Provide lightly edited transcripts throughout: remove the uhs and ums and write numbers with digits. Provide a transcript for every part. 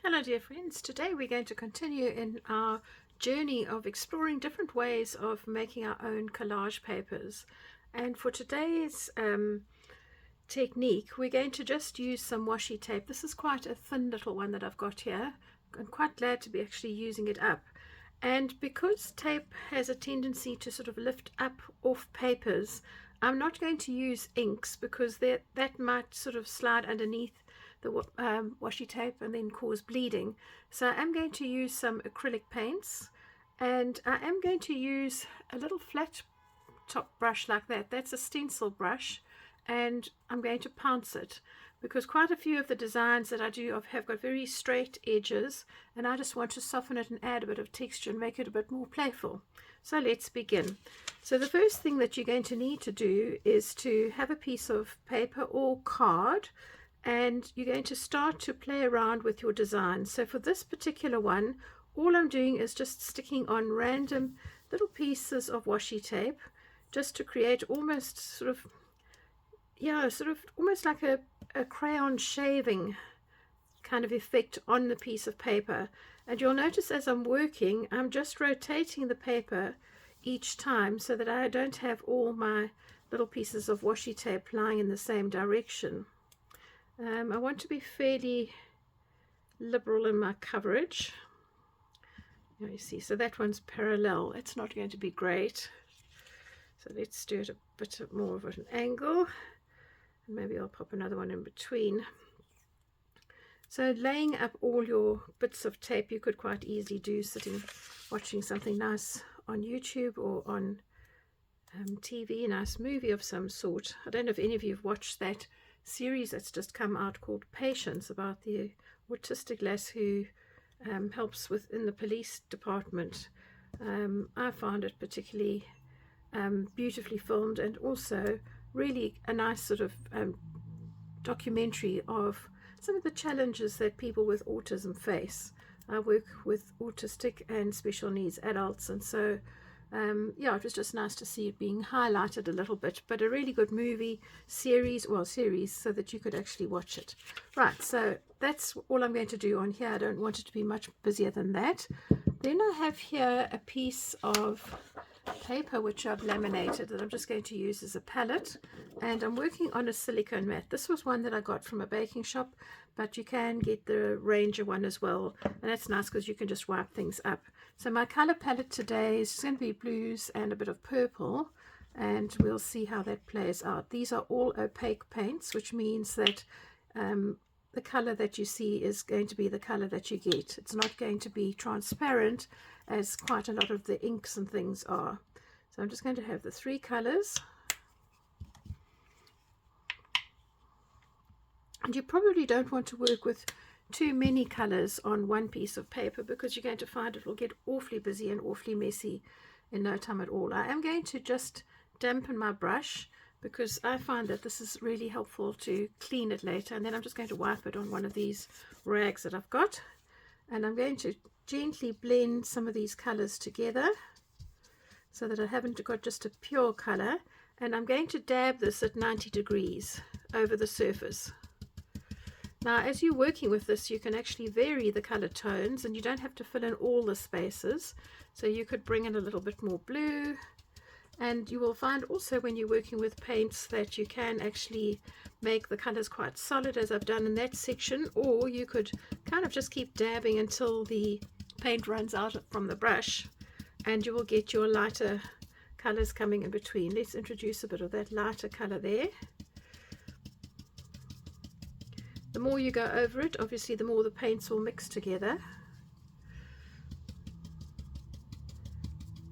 Hello dear friends, today we're going to continue in our journey of exploring different ways of making our own collage papers. And for today's technique, we're going to just use some washi tape. This is quite a thin little one that I've got here. I'm quite glad to be actually using it up. And because tape has a tendency to sort of lift up off papers, I'm not going to use inks because that might sort of slide underneath the washi tape and then cause bleeding. So I'm going to use some acrylic paints, and I am going to use a little flat top brush like that. That's a stencil brush, and I'm going to pounce it because quite a few of the designs that I do have got very straight edges, and I just want to soften it and add a bit of texture and make it a bit more playful. So let's begin. So the first thing that you're going to need to do is to have a piece of paper or card, and you're going to start to play around with your design. So for this particular one, all I'm doing is just sticking on random little pieces of washi tape just to create almost sort of almost like a crayon shaving kind of effect on the piece of paper. And you'll notice as I'm working, I'm just rotating the paper each time so that I don't have all my little pieces of washi tape lying in the same direction. I want to be fairly liberal in my coverage. You see, so that one's parallel. It's not going to be great. So let's do it a bit more of an angle. And maybe I'll pop another one in between. So laying up all your bits of tape, you could quite easily do sitting watching something nice on YouTube or on TV, a nice movie of some sort. I don't know if any of you have watched that series that's just come out called Patience, about the autistic lass who helps within the police department. I found it particularly beautifully filmed, and also really a nice sort of documentary of some of the challenges that people with autism face. I work with autistic and special needs adults, and so yeah, it was just nice to see it being highlighted a little bit, but a really good movie series so that you could actually watch it. Right, so that's all I'm going to do on here. I don't want it to be much busier than that. Then I have here a piece of paper which I've laminated that I'm just going to use as a palette, and I'm working on a silicone mat. This was one that I got from a baking shop, but you can get the Ranger one as well, and that's nice because you can just wipe things up. So my color palette today is going to be blues and a bit of purple, and we'll see how that plays out. These are all opaque paints, which means that the color that you see is going to be the color that you get. It's not going to be transparent as quite a lot of the inks and things are. So I'm just going to have the three colors. And you probably don't want to work with too many colors on one piece of paper, because you're going to find it will get awfully busy and awfully messy in no time at all. I am going to just dampen my brush because I find that this is really helpful to clean it later, and then I'm just going to wipe it on one of these rags that I've got, and I'm going to gently blend some of these colors together so that I haven't got just a pure color, and I'm going to dab this at 90 degrees over the surface. Now as you're working with this, you can actually vary the color tones, and you don't have to fill in all the spaces. So you could bring in a little bit more blue, and you will find also when you're working with paints that you can actually make the colors quite solid, as I've done in that section, or you could kind of just keep dabbing until the paint runs out from the brush, and you will get your lighter colors coming in between. Let's introduce a bit of that lighter color there. The more you go over it, obviously the more the paints will mix together.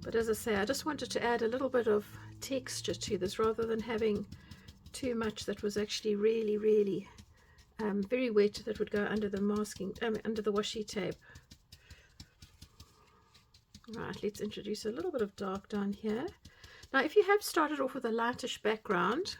But as I say, I just wanted to add a little bit of texture to this rather than having too much that was actually really very wet, that would go under the masking, under the washi tape. Right, let's introduce a little bit of dark down here. Now if you have started off with a lightish background,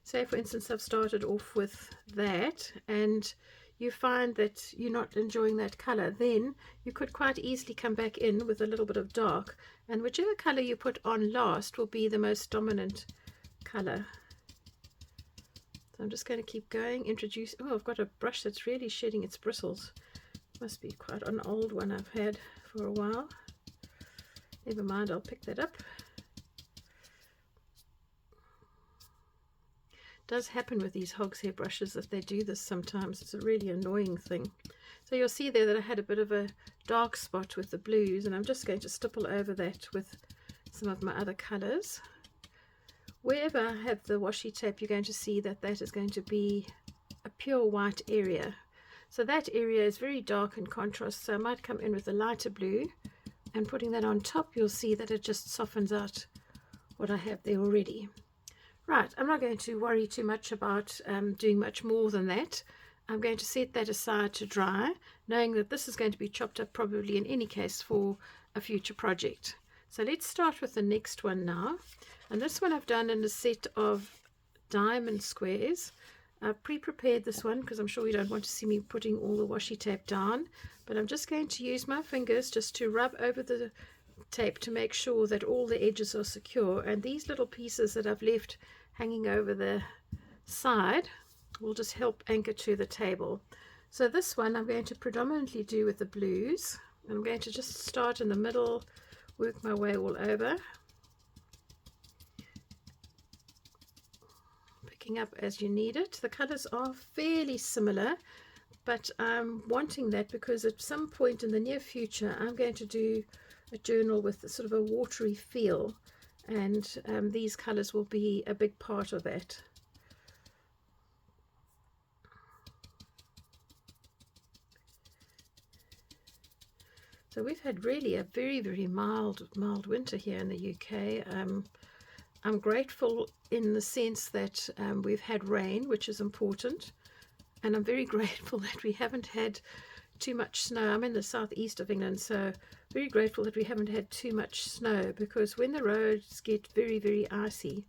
say for instance I've started off with that, and you find that you're not enjoying that color, then you could quite easily come back in with a little bit of dark, and whichever color you put on last will be the most dominant color. So I'm just going to keep going, introduce, oh, I've got a brush that's really shedding its bristles. Must be quite an old one I've had for a while. Never mind, I'll pick that up. It does happen with these hogshair brushes that they do this sometimes. It's a really annoying thing. So you'll see there that I had a bit of a dark spot with the blues, and I'm just going to stipple over that with some of my other colors. Wherever I have the washi tape, you're going to see that that is going to be a pure white area. So that area is very dark in contrast, so I might come in with a lighter blue, and putting that on top, you'll see that it just softens out what I have there already. Right, I'm not going to worry too much about doing much more than that. I'm going to set that aside to dry, knowing that this is going to be chopped up probably in any case for a future project. So let's start with the next one now. And this one I've done in a set of diamond squares. I've pre-prepared this one because I'm sure you don't want to see me putting all the washi tape down, but I'm just going to use my fingers just to rub over the tape to make sure that all the edges are secure, and these little pieces that I've left hanging over the side will just help anchor to the table. So this one I'm going to predominantly do with the blues. I'm going to just start in the middle, work my way all over, picking up as you need it. The colors are fairly similar, but I'm wanting that because at some point in the near future I'm going to do a journal with sort of a watery feel, and these colors will be a big part of that. So we've had really a very mild winter here in the UK. I'm grateful in the sense that we've had rain, which is important, and I'm very grateful that we haven't had too much snow. I'm in the southeast of England, so very grateful that we haven't had too much snow, because when the roads get very icy,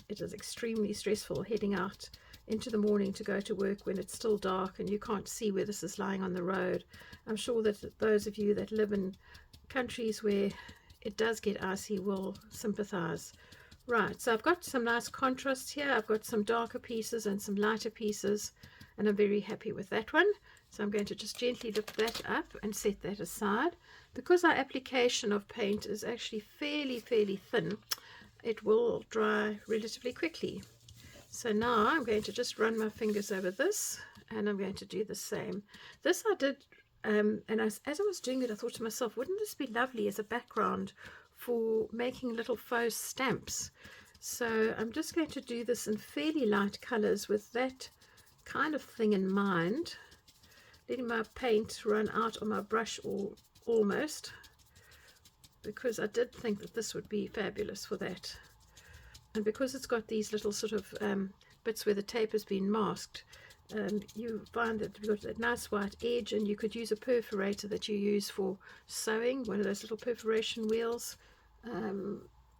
it is extremely stressful heading out into the morning to go to work when it's still dark and you can't see where this is lying on the road. I'm sure that those of you that live in countries where it does get icy will sympathize. Right, so I've got some nice contrast here. I've got some darker pieces and some lighter pieces, and I'm very happy with that one. So I'm going to just gently lift that up and set that aside. Because our application of paint is actually fairly thin, it will dry relatively quickly. So now I'm going to just run my fingers over this, and I'm going to do the same. This I did, and as I was doing it, I thought to myself, wouldn't this be lovely as a background for making little faux stamps? So I'm just going to do this in fairly light colors with that kind of thing in mind, letting my paint run out on my brush or almost, because I did think that this would be fabulous for that. And because it's got these little sort of bits where the tape has been masked, you find that you've got that nice white edge, and you could use a perforator that you use for sewing, one of those little perforation wheels.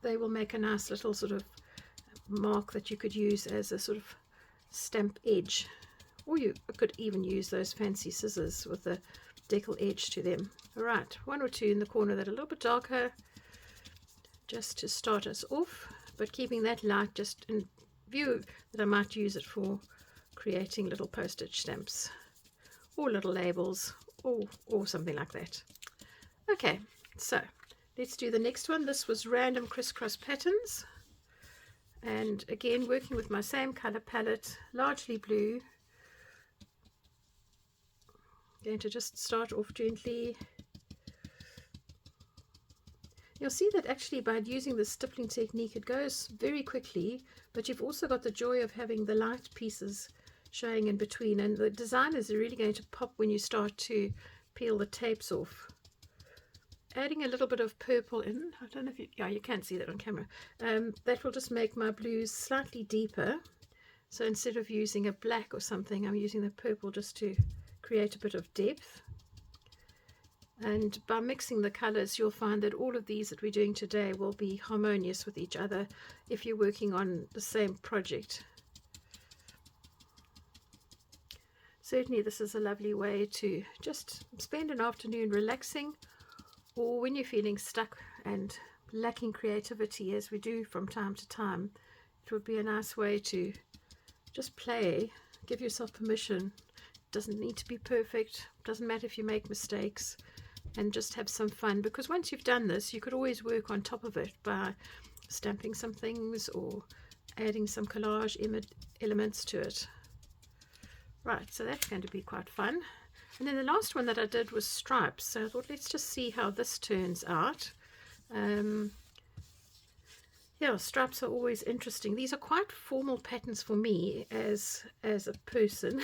They will make a nice little sort of mark that you could use as a sort of stamp edge, or you could even use those fancy scissors with a decal edge to them. All right, one or two in the corner that are a little bit darker, just to start us off, but keeping that light just in view that I might use it for creating little postage stamps or little labels or something like that. Okay, so let's do the next one. This was Random Crisscross Patterns, and again working with my same color palette, largely blue. Going to just start off gently. You'll see that actually by using the stippling technique it goes very quickly, but you've also got the joy of having the light pieces showing in between, and the designers are really going to pop when you start to peel the tapes off. Adding a little bit of purple in, I don't know if you can't see that on camera, that will just make my blues slightly deeper. So instead of using a black or something, I'm using the purple just to create a bit of depth. And by mixing the colors, you'll find that all of these that we're doing today will be harmonious with each other if you're working on the same project. Certainly this is a lovely way to just spend an afternoon relaxing, or when you're feeling stuck and lacking creativity, as we do from time to time, it would be a nice way to just play, give yourself permission, doesn't need to be perfect, doesn't matter if you make mistakes, and just have some fun, because once you've done this you could always work on top of it by stamping some things or adding some collage elements to it. Right, so that's going to be quite fun. And then the last one that I did was stripes, so I thought let's just see how this turns out. Yeah, stripes are always interesting. These are quite formal patterns for me as a person.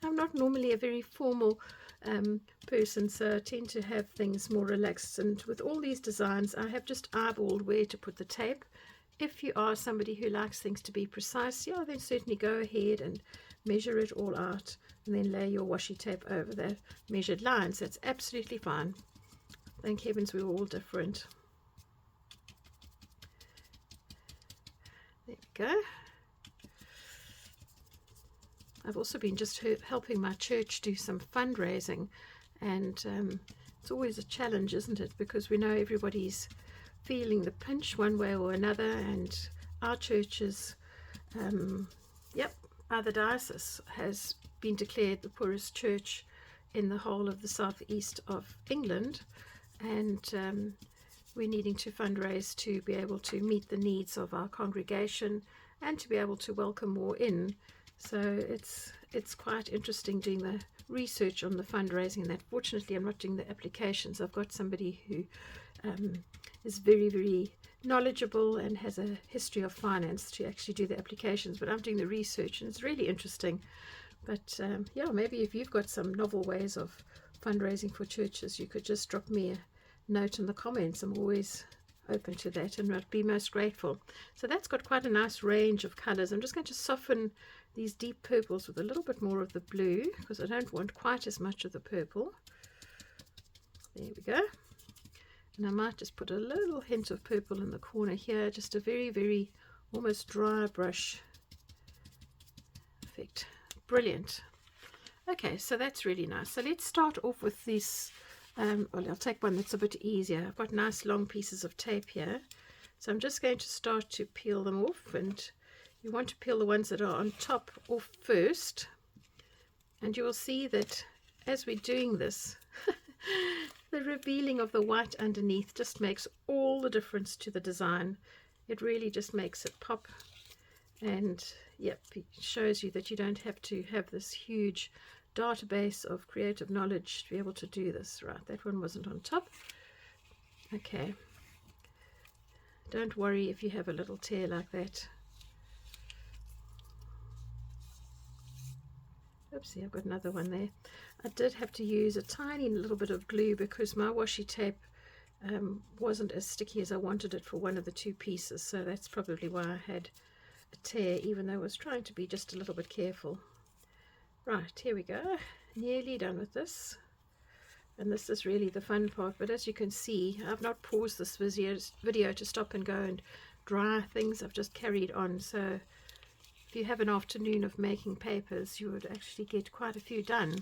I'm not normally a very formal person, so I tend to have things more relaxed. And with all these designs, I have just eyeballed where to put the tape. If you are somebody who likes things to be precise, yeah, then certainly go ahead and measure it all out and then lay your washi tape over the measured lines. That's absolutely fine. Thank heavens we're all different. There we go. I've also been just helping my church do some fundraising, and it's always a challenge, isn't it, because we know everybody's feeling the pinch one way or another, and our church is by the diocese has been declared the poorest church in the whole of the southeast of England, and we're needing to fundraise to be able to meet the needs of our congregation and to be able to welcome more in. So it's quite interesting doing the research on the fundraising and that. Fortunately, I'm not doing the applications. I've got somebody who is very, very knowledgeable and has a history of finance to actually do the applications, but I'm doing the research, and it's really interesting. But yeah, maybe if you've got some novel ways of fundraising for churches, you could just drop me a note in the comments. I'm always open to that and I'd be most grateful. So that's got quite a nice range of colors. I'm just going to soften these deep purples with a little bit more of the blue, because I don't want quite as much of the purple. There we go. And I might just put a little hint of purple in the corner here, just a very, very almost dry brush effect. Brilliant. Okay, so that's really nice. So let's start off with this. Well, I'll take one that's a bit easier. I've got nice long pieces of tape here, so I'm just going to start to peel them off, and you want to peel the ones that are on top off first, and you will see that as we're doing this the revealing of the white underneath just makes all the difference to the design. It really just makes it pop, and yep, it shows you that you don't have to have this huge database of creative knowledge to be able to do this. Right, that one wasn't on top. Okay, don't worry if you have a little tear like that. Oopsie, I've got another one there. I did have to use a tiny little bit of glue because my washi tape wasn't as sticky as I wanted it for one of the two pieces, so that's probably why I had a tear, even though I was trying to be just a little bit careful. Right, here we go, nearly done with this, and this is really the fun part. But as you can see, I've not paused this video to stop and go and dry things. I've just carried on, so if you have an afternoon of making papers, you would actually get quite a few done.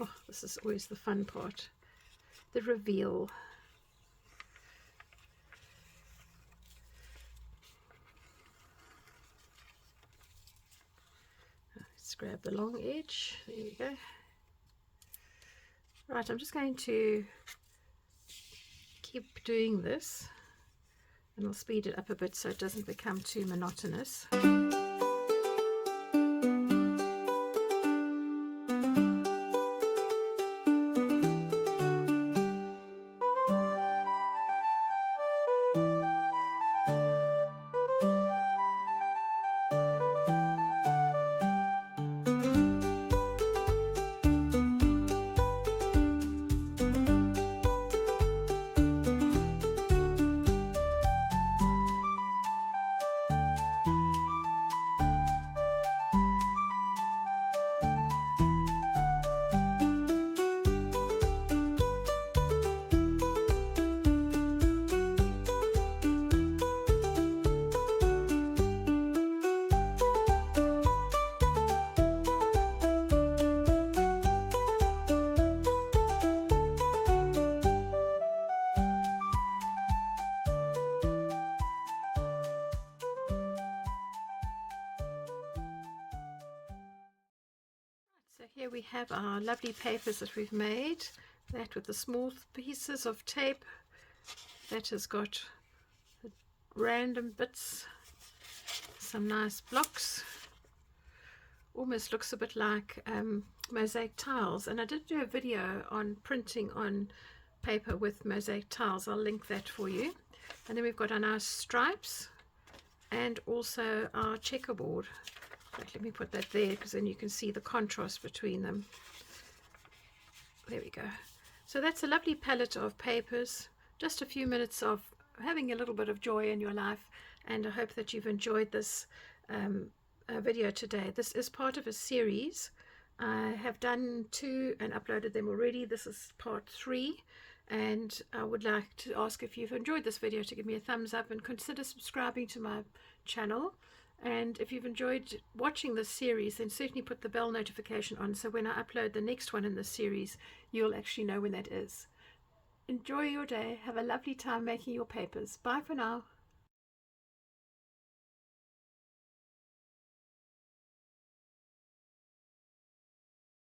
Oh, this is always the fun part, the reveal. Let's grab the long edge. There we go. Right, I'm just going to keep doing this, and I'll speed it up a bit so it doesn't become too monotonous. Here we have our lovely papers that we've made. That with the small pieces of tape. That has got random bits. Some nice blocks. Almost looks a bit like mosaic tiles. And I did do a video on printing on paper with mosaic tiles. I'll link that for you. And then we've got our nice stripes and also our checkerboard. Let me put that there because then you can see the contrast between them. There we go. So that's a lovely palette of papers. Just a few minutes of having a little bit of joy in your life, and I hope that you've enjoyed this video today. This is part of a series. I have done 2 and uploaded them already. This is part 3, and I would like to ask if you've enjoyed this video to give me a thumbs up and consider subscribing to my channel. And if you've enjoyed watching this series, then certainly put the bell notification on, so when I upload the next one in this series, you'll actually know when that is. Enjoy your day. Have a lovely time making your papers. Bye for now.